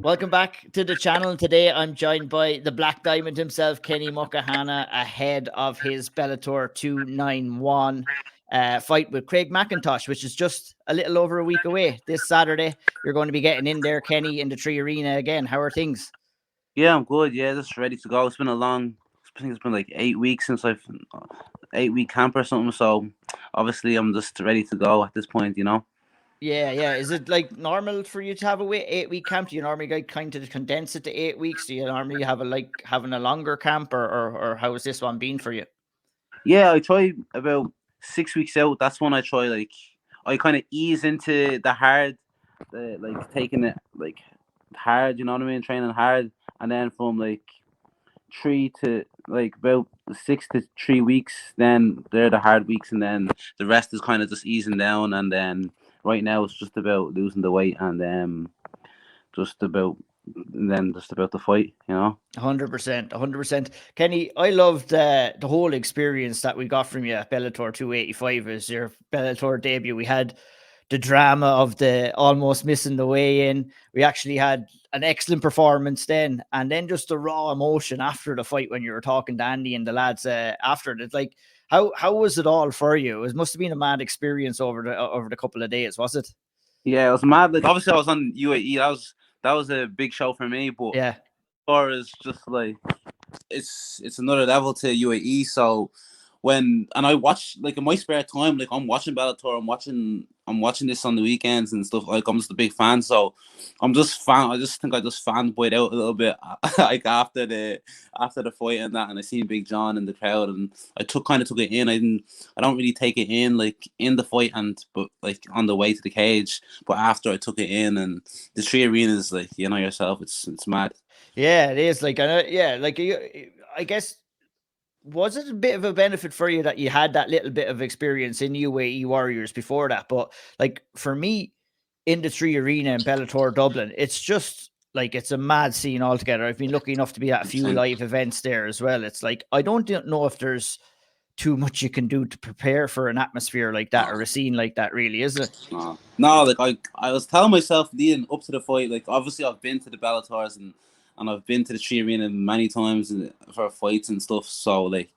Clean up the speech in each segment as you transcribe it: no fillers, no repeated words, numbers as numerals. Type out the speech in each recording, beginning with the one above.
Welcome back to the channel. Today I'm joined by the Black Diamond himself, Kenny Mokhonoana, ahead of his Bellator 291 fight with Craig McIntosh, which is just a little over a week away. This Saturday, you're going to be getting in there, Kenny, in the Tree Arena again. How are things? Yeah, I'm good. Yeah, just ready to go. It's been I think it's been like 8 weeks since 8 week camp or something. So obviously I'm just ready to go at this point. Yeah. Is it like normal for you to have a 8 week camp? Do you normally like kind of condense it to 8 weeks? Do you normally have having a longer camp, or how has this one been for you? Yeah, I try about 6 weeks out. That's when I try I kind of ease into the hard, like taking it like hard. You know what I mean? Training hard, and then from like 6 to 3 weeks, then they're the hard weeks, and then the rest is kind of just easing down. And then right now it's just about losing the weight and just about just about the fight. 100%, 100%. Kenny, I loved the whole experience that we got from you at Bellator 285 as your Bellator debut. We had the drama of the almost missing the way in. We actually had an excellent performance then, and then just the raw emotion after the fight when you were talking to Andy and the lads after it. It's like, how was it all for you? It must have been a mad experience over the couple of days, was it? Yeah, it was mad. Like obviously I was on UAE. That was a big show for me, but Yeah. far as just like it's another level to UAE. So I watch like in my spare time, like I'm watching Bellator, I'm watching this on the weekends and stuff. Like I'm just a big fan, so I just think I just fanboyed out a little bit like after the fight and that, and I seen Big John in the crowd, and I took it in. I don't really take it in like in the fight, but like on the way to the cage, but after I took it in, and the Tree Arena is like, yourself, it's mad. Yeah, it is. Like, I guess, was it a bit of a benefit for you that you had that little bit of experience in UAE Warriors before that? But like for me, Industry Arena in Bellator Dublin, it's just like it's a mad scene altogether. I've been lucky enough to be at a few live events there as well. It's like I don't know if there's too much you can do to prepare for an atmosphere like that or a scene like that, really, is it? No, like I was telling myself leading up to the fight, like obviously I've been to the Bellators and I've been to the Tree Arena many times for fights and stuff. So like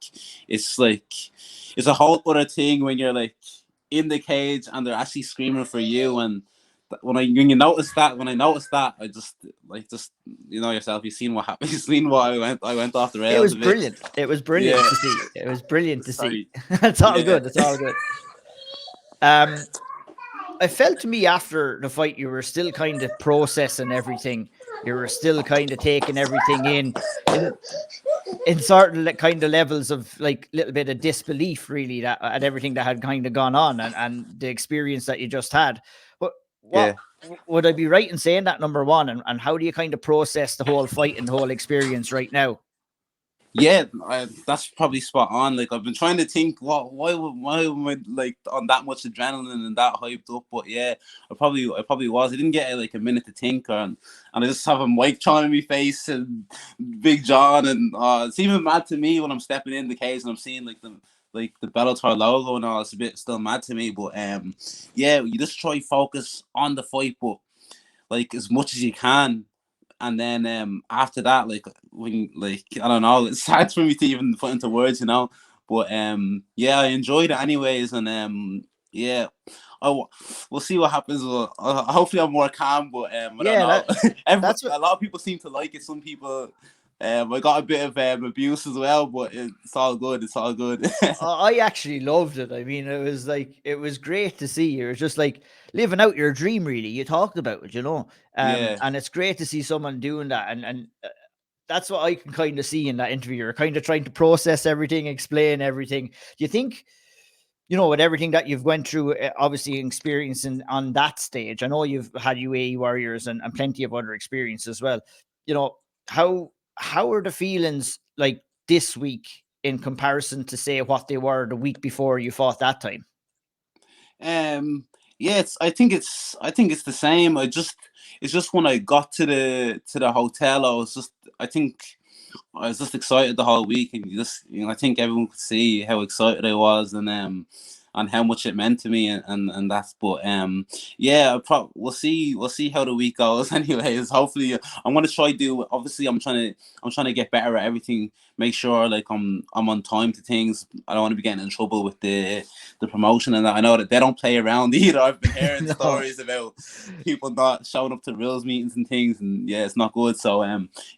it's a whole other thing when you're like in the cage and they're actually screaming for you. And when I noticed that, I just yourself. You've seen what happened. You've seen what I went off the It rails was a bit. brilliant. It was brilliant Yeah. to see. It was brilliant to see. Sorry. It's all Yeah. good. It's all good. Um, I felt to me after the fight, you were still kind of processing everything. You were still kind of taking everything in certain kind of levels of like little bit of disbelief, really, that at everything that had kind of gone on and the experience that you just had. But what Yeah. would I be right in saying that, number one? And how do you kind of process the whole fight and the whole experience right now? Yeah, that's probably spot on. Like I've been trying to think, why am I like on that much adrenaline and that hyped up? But yeah, I probably was. I didn't get like a minute to think, and I just have a mic trying in my face and Big John, and it's even mad to me when I'm stepping in the cage and I'm seeing like the Bellator logo and all. It's a bit still mad to me, but yeah, you just try focus on the fight, but like as much as you can. And then after that, like when like I don't know, it's hard for me to even put into words. But yeah, I enjoyed it anyways, and yeah, we'll see what happens. Hopefully, I'm more calm, but I don't Yeah, know. that's what A lot of people seem to like it. Some people, I got a bit of abuse as well, but it's all good. It's all good. I actually loved it. I mean, it was great to see. You're just like living out your dream, really. You talked about it. Yeah, And it's great to see someone doing that. And that's what I can kind of see in that interview. You're kind of trying to process everything, explain everything. Do you think, with everything that you've went through, obviously experiencing on that stage, I know you've had UAE Warriors and plenty of other experience as well. You know, how are the feelings like this week in comparison to say what they were the week before you fought that time? yeah. I think it's the same. It's just when I got to the hotel, I think I was just excited the whole week, and I think everyone could see how excited I was, and on how much it meant to me, and that's. But yeah, we'll see how the week goes. Anyways, hopefully I'm gonna try do. Obviously, I'm trying to get better at everything. Make sure like I'm on time to things. I don't want to be getting in trouble with the promotion, and that. I know that they don't play around either. I've been hearing No. stories about people not showing up to rules meetings and things, and yeah, it's not good. So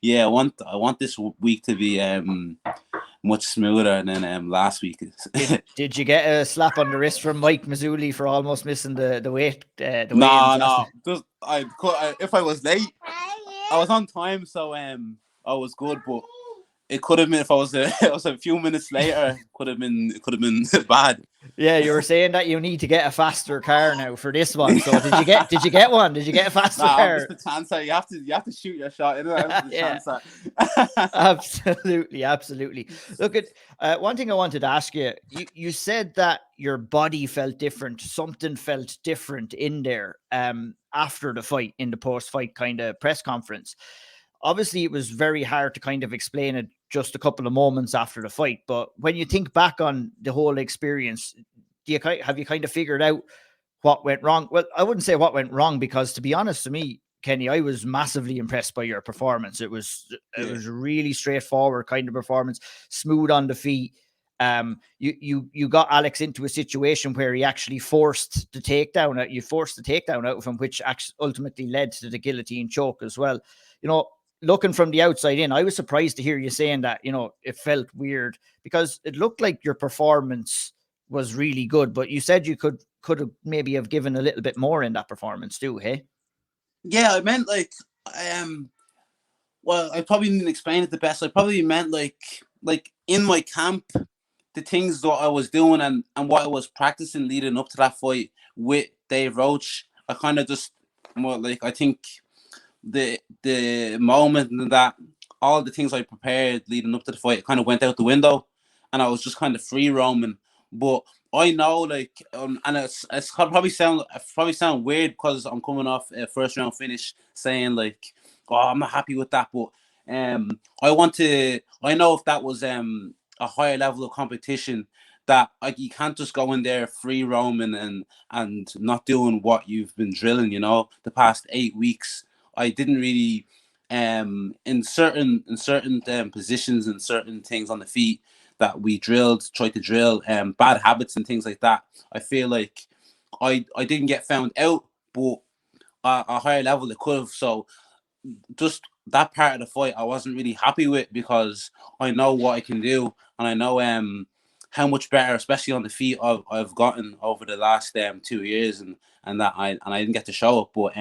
yeah, I want this week to be much smoother than last week. Did you get a slap on the wrist from Mike Mazzulli for almost missing the weight the weigh-ins? No. Just if I was late, I was on time, so I was good. But it could have been if I was a few minutes later. Could have been bad. Yeah, you were saying that you need to get a faster car now for this one. So did you get one? Did you get a faster car? Just the chance. You have to shoot your shot. Yeah. Absolutely. Look at one thing I wanted to ask you. You said that your body felt different. Something felt different in there after the fight, in the post-fight kind of press conference. Obviously, it was very hard to kind of explain it just a couple of moments after the fight. But when you think back on the whole experience, have you kind of figured out what went wrong? Well, I wouldn't say what went wrong, because to be honest to me, Kenny, I was massively impressed by your performance. It was a really straightforward kind of performance, smooth on the feet. You got Alex into a situation where he actually forced the takedown. You forced the takedown out of him, which actually ultimately led to the guillotine choke as well. You know, looking from the outside in, I was surprised to hear you saying that, you know, it felt weird, because it looked like your performance was really good, but you said you could have maybe have given a little bit more in that performance too, hey? Yeah, I meant like well, I probably didn't explain it the best. I probably meant like in my camp, the things that I was doing and what I was practicing leading up to that fight with Dave Roach. I kind of just more like, I think the moment that all the things I prepared leading up to the fight kind of went out the window, and I was just kind of free roaming. But I know, like, and it's probably sound weird because I'm coming off a first round finish, saying like, oh, I'm not happy with that. But I know if that was a higher level of competition, that like you can't just go in there free roaming and not doing what you've been drilling. You know, the past 8 weeks, I didn't really in certain positions and certain things on the feet that we tried to drill bad habits and things like that. I feel like I didn't get found out, but at a higher level it could have. So just that part of the fight I wasn't really happy with, because I know what I can do, and I know how much better, especially on the feet, I've gotten over the last 2 years, and that I didn't get to show it. But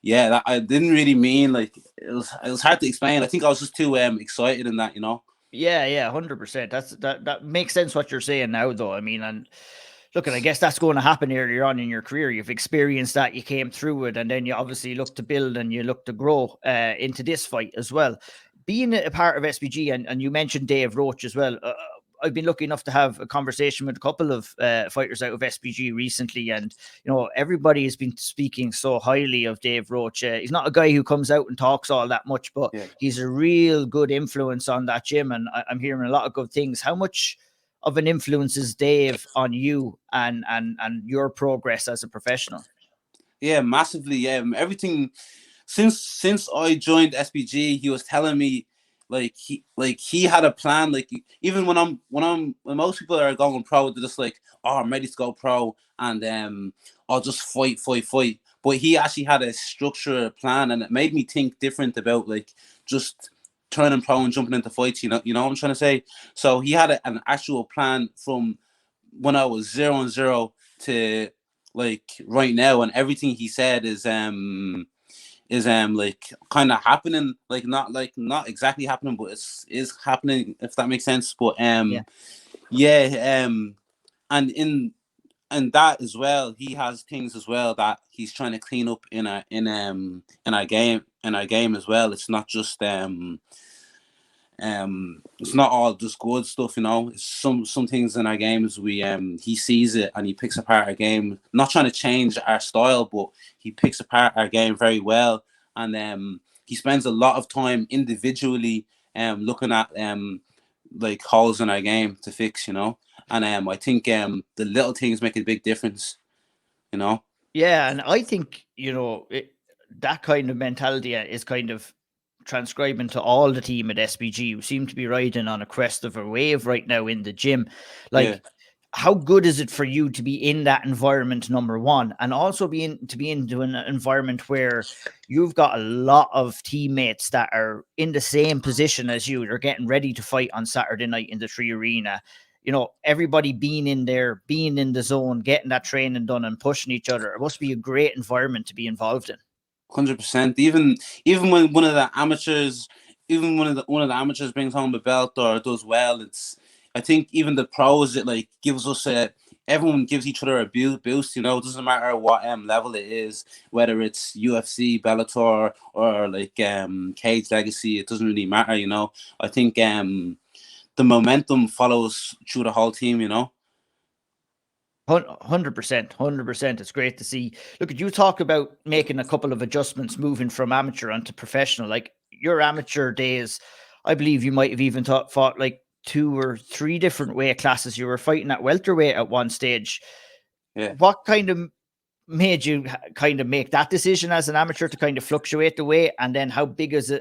yeah, that I didn't really mean, like, it was hard to explain. I think I was just too excited in that, you know. Yeah, 100%. That makes sense what you're saying now, though. I mean, and look, and I guess that's going to happen earlier on in your career. You've experienced that, you came through it, and then you obviously look to build and you look to grow into this fight as well. Being a part of SBG, and you mentioned Dave Roach as well. I've been lucky enough to have a conversation with a couple of fighters out of SBG recently, and you know, everybody has been speaking so highly of Dave Roach. He's not a guy who comes out and talks all that much, but he's a real good influence on that gym, and I'm hearing a lot of good things. How much of an influence is Dave on you and your progress as a professional? Yeah, massively. Everything since I joined SBG, he was telling me he had a plan. Like, even when most people are going pro, they're just like, oh, I'm ready to go pro, and I'll just fight. But he actually had a structured plan, and it made me think different about like just turning pro and jumping into fights. You know what I'm trying to say. So he had an actual plan from when I was 0-0 to like right now, and everything he said is like kind of happening, like not exactly happening, but is happening, if that makes sense. But and that as well, he has things as well that he's trying to clean up in our game as well. It's not just it's not all just good stuff, you know. It's some things in our games he sees it and he picks apart our game, not trying to change our style, but he picks apart our game very well. And he spends a lot of time individually looking at like holes in our game to fix, you know. And I think the little things make a big difference, you know. Yeah, and I think, that kind of mentality is kind of transcribing to all the team at SBG, who seem to be riding on a crest of a wave right now in the gym. Yeah, Like, how good is it for you to be in that environment, number one, and also to be into an environment where you've got a lot of teammates that are in the same position as you? They're getting ready to fight on Saturday night in the Tree Arena. Everybody being in there, being in the zone, getting that training done and pushing each other. It must be a great environment to be involved in. 100%. Even when one of the amateurs, one of the amateurs brings home the belt or does well, I think even the pros, it like gives us everyone gives each other a boost. It doesn't matter what level it is, whether it's UFC, Bellator, or like Cage Legacy. It doesn't really matter. I think the momentum follows through the whole team. 100%, 100%. It's great to see. Look, at you talk about making a couple of adjustments, moving from amateur onto professional. Like your amateur days, I believe you might have even fought like 2 or 3 different weight classes. You were fighting at welterweight at one stage. Yeah. What kind of made you kind of make that decision as an amateur to kind of fluctuate the weight? And then how big was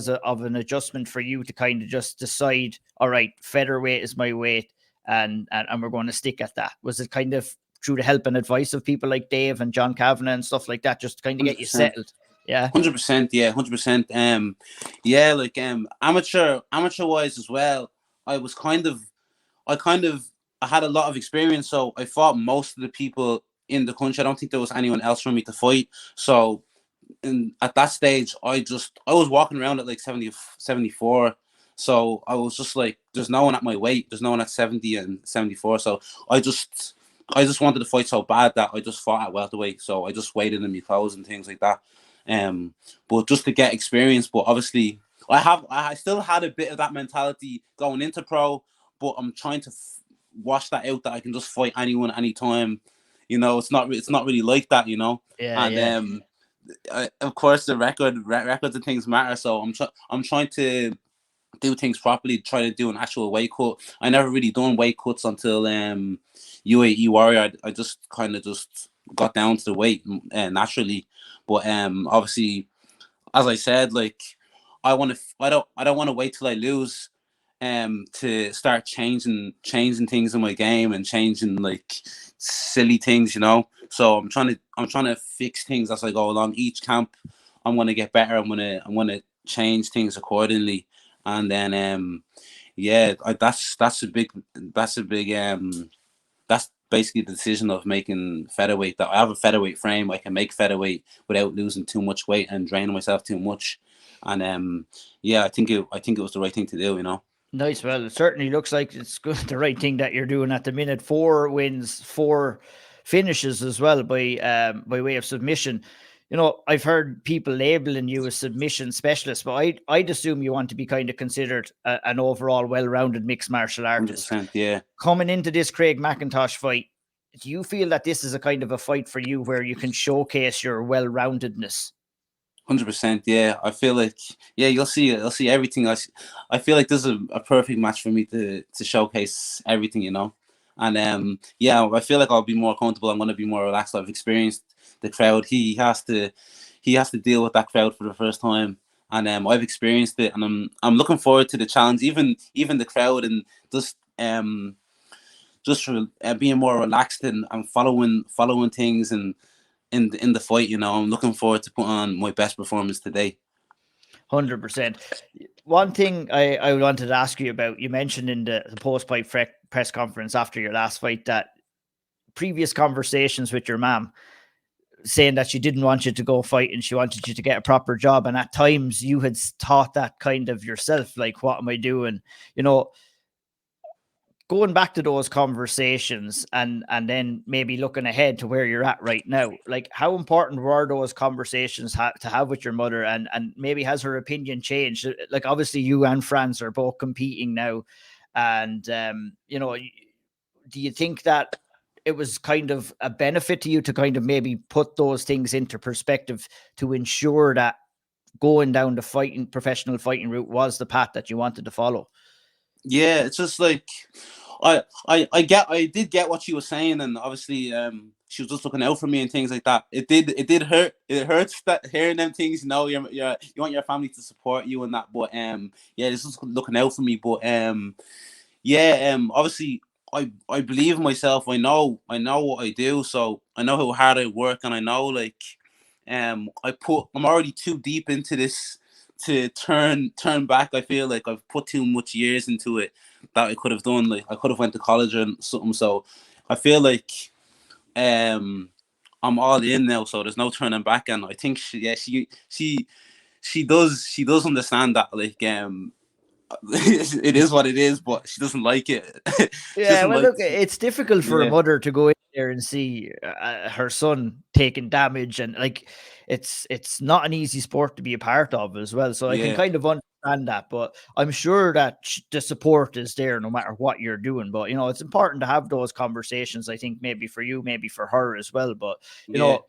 it of an adjustment for you to kind of just decide, all right, featherweight is my weight, and we're going to stick at that? Was it kind of through the help and advice of people like Dave and John Kavanagh and stuff like that, just to kind of get you 100%. settled? Yeah. 100%. Yeah, 100%. Yeah, like amateur wise as well. I was I had a lot of experience, so I fought most of the people in the country. I don't think there was anyone else for me to fight. So at that stage, I was walking around at like 70, 74. So I was just like, there's no one at my weight. There's no one at 70 and 74. So I just wanted to fight so bad that I just fought at welterweight. So I just waited in my clothes and things like that. But just to get experience. But obviously, I still had a bit of that mentality going into pro, but I'm trying to wash that out, that I can just fight anyone anytime. It's not really like that. Yeah, And yeah. of course the records and things matter. So I'm trying to do things properly, try to do an actual weight cut. I never really done weight cuts until UAE Warrior. I just kind of just got down to the weight naturally. But obviously, as I said, like I don't want to wait till I lose to start changing things in my game and changing like silly things. So I'm trying to fix things as I go along. Each camp I'm gonna get better. I'm gonna change things accordingly. And then yeah, that's a big that's basically the decision of making featherweight. That I have a featherweight frame. I can make featherweight without losing too much weight and draining myself too much. And yeah, I think it was the right thing to do. Nice. Well, it certainly looks like it's good, the right thing that you're doing at the minute. 4 wins, 4 finishes as well by way of submission. I've heard people labeling you a submission specialist, but I'd assume you want to be kind of considered an overall well-rounded mixed martial artist. 100%. Yeah. Coming into this Craig McIntosh fight, do you feel that this is a kind of a fight for you where you can showcase your well-roundedness? 100%. Yeah, I feel like you'll see everything. I feel like this is a perfect match for me to showcase everything. And yeah, I feel like I'll be more comfortable. I'm going to be more relaxed. I've experienced the crowd. He has to deal with that crowd for the first time, and I've experienced it, and I'm looking forward to the challenge. Even the crowd, and just for being more relaxed and following things and in the fight. I'm looking forward to put on my best performance today. 100%. One thing I wanted to ask you about, you mentioned in the post-fight press conference after your last fight that previous conversations with your mom saying that she didn't want you to go fight and she wanted you to get a proper job. And at times you had thought that kind of yourself, like, what am I doing? Going back to those conversations and then maybe looking ahead to where you're at right now, like how important were those conversations to have with your mother, and maybe has her opinion changed? Like obviously you and Franz are both competing now, and do you think that it was kind of a benefit to you to kind of maybe put those things into perspective to ensure that going down the professional fighting route was the path that you wanted to follow? Yeah, it's just like I did get what she was saying, and obviously she was just looking out for me and things like that. It did hurt. It hurts that hearing them things. You know, you want your family to support you and that, but yeah, this is looking out for me. But yeah, obviously I believe in myself. I know what I do, so I know how hard I work, and I know like I'm already too deep into this to turn back. I feel like I've put too much years into it that I could have done. Like I could have went to college or something. So I feel like I'm all in now. So there's no turning back. And I think she does understand that like it is what it is, but she doesn't like it. She Yeah, doesn't well, like. look, it's difficult for a Yeah, mother to go in there and see her son taking damage, and like it's not an easy sport to be a part of as well. So I can yeah, kind of understand that, but I'm sure that the support is there no matter what you're doing. But you know, it's important to have those conversations. I think maybe for you, maybe for her as well. But you yeah, know,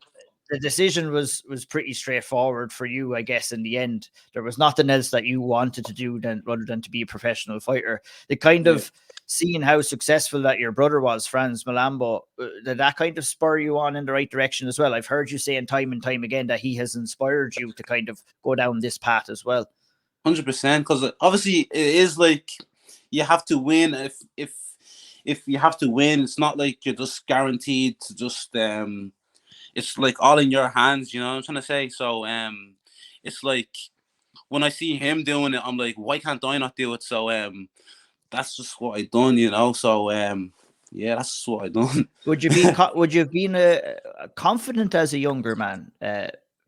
the decision was pretty straightforward for you, I guess. In the end, there was nothing else that you wanted to do than rather than to be a professional fighter. The kind yeah. of seeing how successful that your brother was, Franz Malambo, did that kind of spur you on in the right direction as well? I've heard you saying time and time again that he has inspired you to kind of go down this path as well. 100%. Because obviously it is like you have to win. If you have to win, it's not like you're just guaranteed to just it's like all in your hands, you know what I'm trying to say? So it's like when I see him doing it, I'm like, why can't I not do it? So that's just what I done, you know. So yeah, that's just what I done. Would you have been confident as a younger man,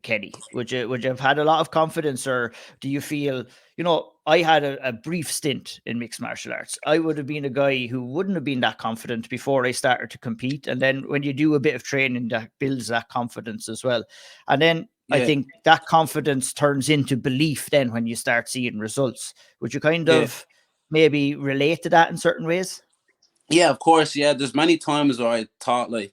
Kenny? Would you have had a lot of confidence, or do you feel, you know, I had a brief stint in mixed martial arts. I would have been a guy who wouldn't have been that confident before I started to compete, and then when you do a bit of training, that builds that confidence as well, and then I Yeah, think that confidence turns into belief. Then when you start seeing results, would you kind yeah. of maybe relate to that in certain ways? Yeah, of course. Yeah, there's many times where I thought like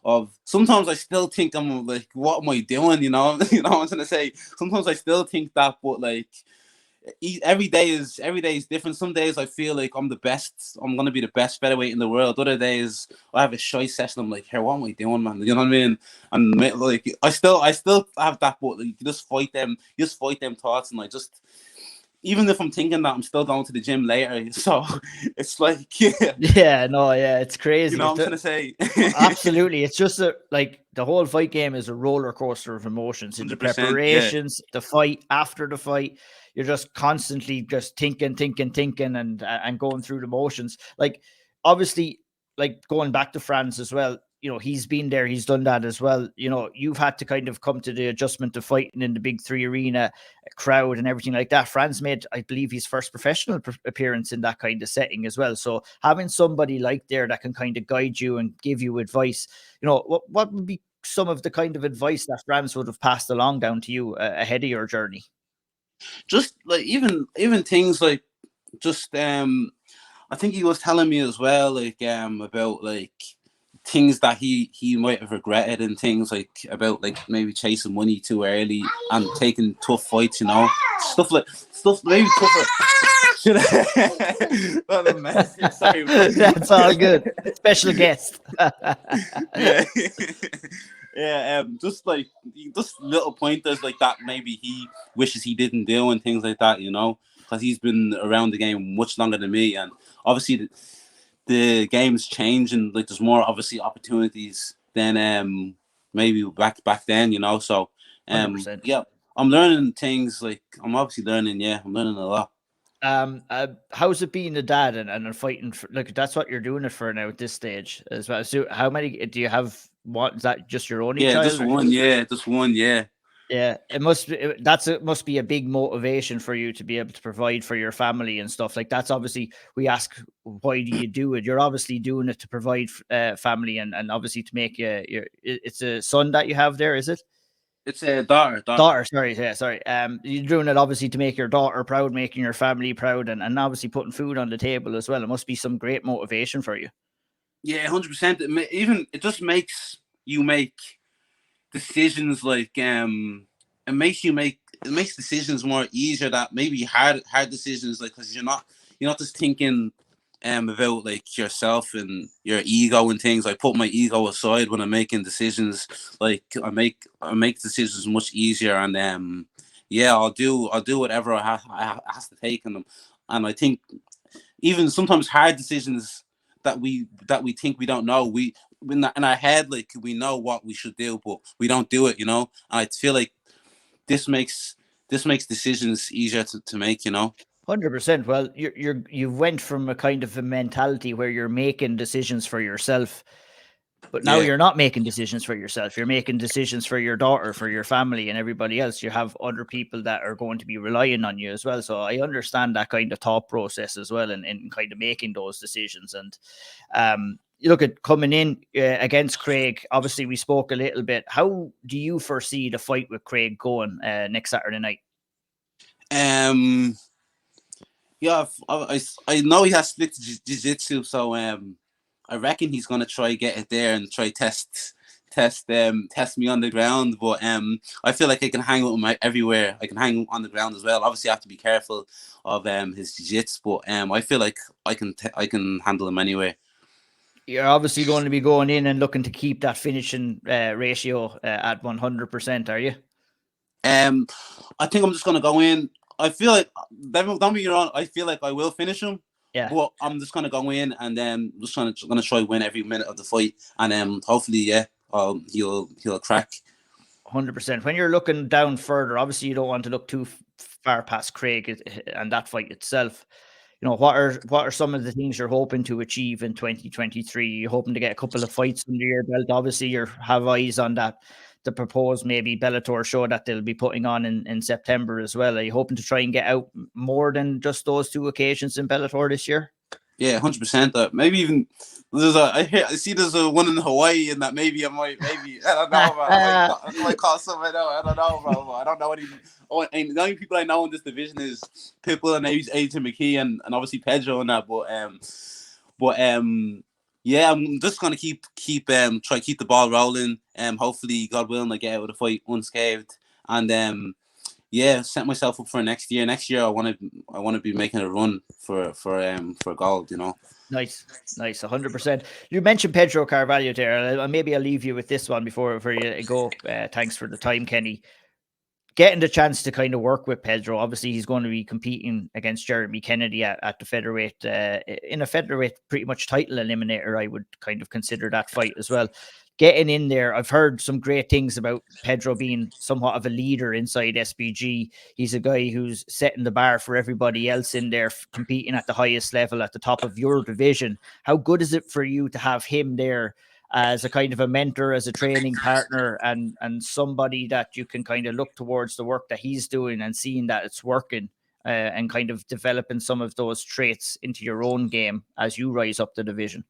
of sometimes I still think I'm like, what am I doing? You know, you know what I'm trying to say. Sometimes I still think that, but like every day is different. Some days I feel like I'm the best. I'm gonna be the best featherweight in the world. Other days I have a shy session. I'm like, hey, what am I doing, man? You know what I mean? And like I still have that, but like, you just fight them. You just fight them thoughts, and I just even if I'm thinking that I'm still going to the gym later. So it's like, yeah, Yeah, no, yeah, it's you crazy. know what I'm trying to say. Absolutely. It's just like the whole fight game is a roller coaster of emotions in the 100%. Yeah, preparations, the fight, after the fight. You're just constantly just thinking, and going through the motions. Like, obviously, like going back to France as well, you know, he's been there, he's done that as well. You know, you've had to kind of come to the adjustment of fighting in the big three arena crowd and everything like that. Franz made, I believe, his first professional appearance in that kind of setting as well. So having somebody like there that can kind of guide you and give you advice, you know, what would be some of the kind of advice that Franz would have passed along down to you ahead of your journey? just like even things like just I think he was telling me as well, like about like things that he might have regretted and things like about like maybe chasing money too early and taking tough fights, you know, stuff maybe tougher. Should I? What a mess. Sorry, bro. That's all good. Special guest. Yeah. Yeah, just little pointers like that maybe he wishes he didn't do and things like that, you know, because he's been around the game much longer than me, and obviously the game's changing. Like there's more obviously opportunities than maybe back then, you know. So 100%. yeah, I'm learning things. Like I'm obviously learning. Yeah, I'm learning a lot. How's it being a dad and fighting for, like, that's what you're doing it for now at this stage as well. So how many do you have? What is that, just your only Yeah, just child? Or? one. Yeah, just one. Yeah. Yeah, it must be, it must be a big motivation for you to be able to provide for your family and stuff. Like, that's obviously, we ask, why do you do it? You're obviously doing it to provide family, and obviously to make it's a son that you have there, is it? It's a daughter. Daughter, sorry, yeah, sorry. You're doing it obviously to make your daughter proud, making your family proud, and obviously putting food on the table as well. It must be some great motivation for you. Yeah, 100%. Even it just makes you make decisions like it makes decisions more easier, that maybe hard decisions, like because you're not just thinking about like yourself and your ego and things. I put my ego aside when I'm making decisions. Like I make decisions much easier, and yeah, I'll do whatever I has to take in them. And I think even sometimes hard decisions that we think we don't know, we in our head, like we know what we should do, but we don't do it, you know. And I feel like this makes decisions easier to make, you know. 100%. Well, you went from a kind of a mentality where you're making decisions for yourself, but now Yeah, you're not making decisions for yourself. You're making decisions for your daughter, for your family, and everybody else. You have other people that are going to be relying on you as well. So I understand that kind of thought process as well, and kind of making those decisions. And you look at coming in against Craig. Obviously, we spoke a little bit. How do you foresee the fight with Craig going next Saturday night? yeah, I know he has split jiu-jitsu, so I reckon he's gonna try get it there and try test me on the ground. But I feel like I can hang with him everywhere. I can hang on the ground as well. Obviously, I have to be careful of his jiu-jitsu, but I feel like I can handle him anywhere. You're obviously going to be going in and looking to keep that finishing ratio at 100%, are you? I think I'm just gonna go in. I feel like don't be wrong. I feel like I will finish him. Yeah. But I'm just gonna go in and then just gonna try win every minute of the fight, and hopefully, yeah, he'll crack. 100%. When you're looking down further, obviously you don't want to look too far past Craig and that fight itself. You know, what are some of the things you're hoping to achieve in 2023? You're hoping to get a couple of fights under your belt. Obviously, you have eyes on that, the proposed maybe Bellator show that they'll be putting on in September as well. Are you hoping to try and get out more than just those 2 occasions in Bellator this year? Yeah, 100%. Maybe even I see there's a one in Hawaii, and that maybe I don't know, bro. I might call something out. I don't know, bro. I don't know what even. And the only people I know in this division is Pitbull and Adrian McKee and obviously Pedro and that. But yeah, I'm just gonna keep try to keep the ball rolling. Hopefully, God willing, I get out of the fight unscathed. And yeah, set myself up for next year. Next year, I want to be making a run for gold. You know. Nice, 100%. You mentioned Pedro Carvalho there. Maybe I'll leave you with this one before you go. Thanks for the time, Kenny. Getting the chance to kind of work with Pedro. Obviously, he's going to be competing against Jeremy Kennedy at the featherweight, in a featherweight pretty much title eliminator. I would kind of consider that fight as well. Getting in there, I've heard some great things about Pedro being somewhat of a leader inside SBG. He's a guy who's setting the bar for everybody else in there, competing at the highest level at the top of your division. How good is it for you to have him there as a kind of a mentor, as a training partner, and somebody that you can kind of look towards the work that he's doing and seeing that it's working, and kind of developing some of those traits into your own game as you rise up the division?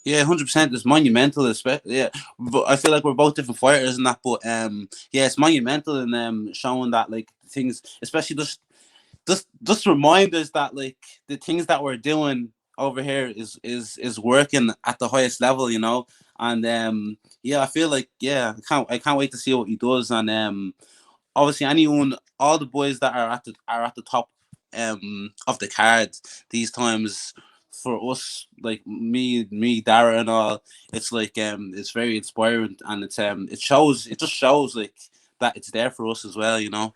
Yeah, 100%. It's monumental, especially. Yeah, but I feel like we're both different fighters and that. But yeah, it's monumental and showing that like things, especially just remind us that like the things that we're doing over here is working at the highest level, you know. And yeah, I feel like I can't wait to see what he does. And obviously all the boys that are at the top of the card these times. For us, like me, Dara, and all, it's like it's very inspiring, and it just shows like that it's there for us as well, you know.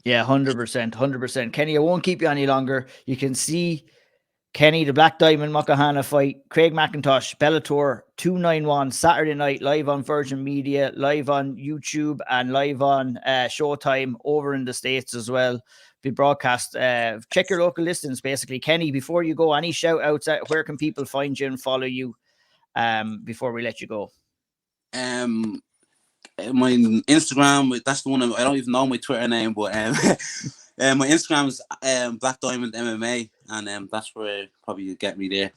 Yeah, 100%. Kenny, I won't keep you any longer. You can see Kenny, the Black Diamond Mokhonoana fight, Craig McIntosh, Bellator 291, Saturday night, live on Virgin Media, live on YouTube, and live on Showtime over in the States as well. Be broadcast. Check your local listings, basically. Kenny, before you go, any shout outs? Where can people find you and follow you before we let you go? My Instagram, that's the one. I don't even know my Twitter name, but my Instagram is Black Diamond MMA, and that's where probably you get me there.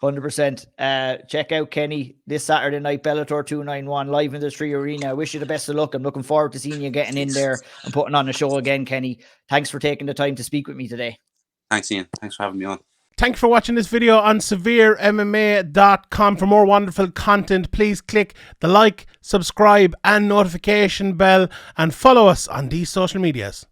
100%. Check out Kenny this Saturday night, Bellator 291, live in the Tree Arena. I wish you the best of luck. I'm looking forward to seeing you getting in there and putting on a show again, Kenny. Thanks for taking the time to speak with me today. Thanks, Ian. Thanks for having me on. Thanks for watching this video on SevereMMA.com. For more wonderful content, please click the like, subscribe and notification bell and follow us on these social medias.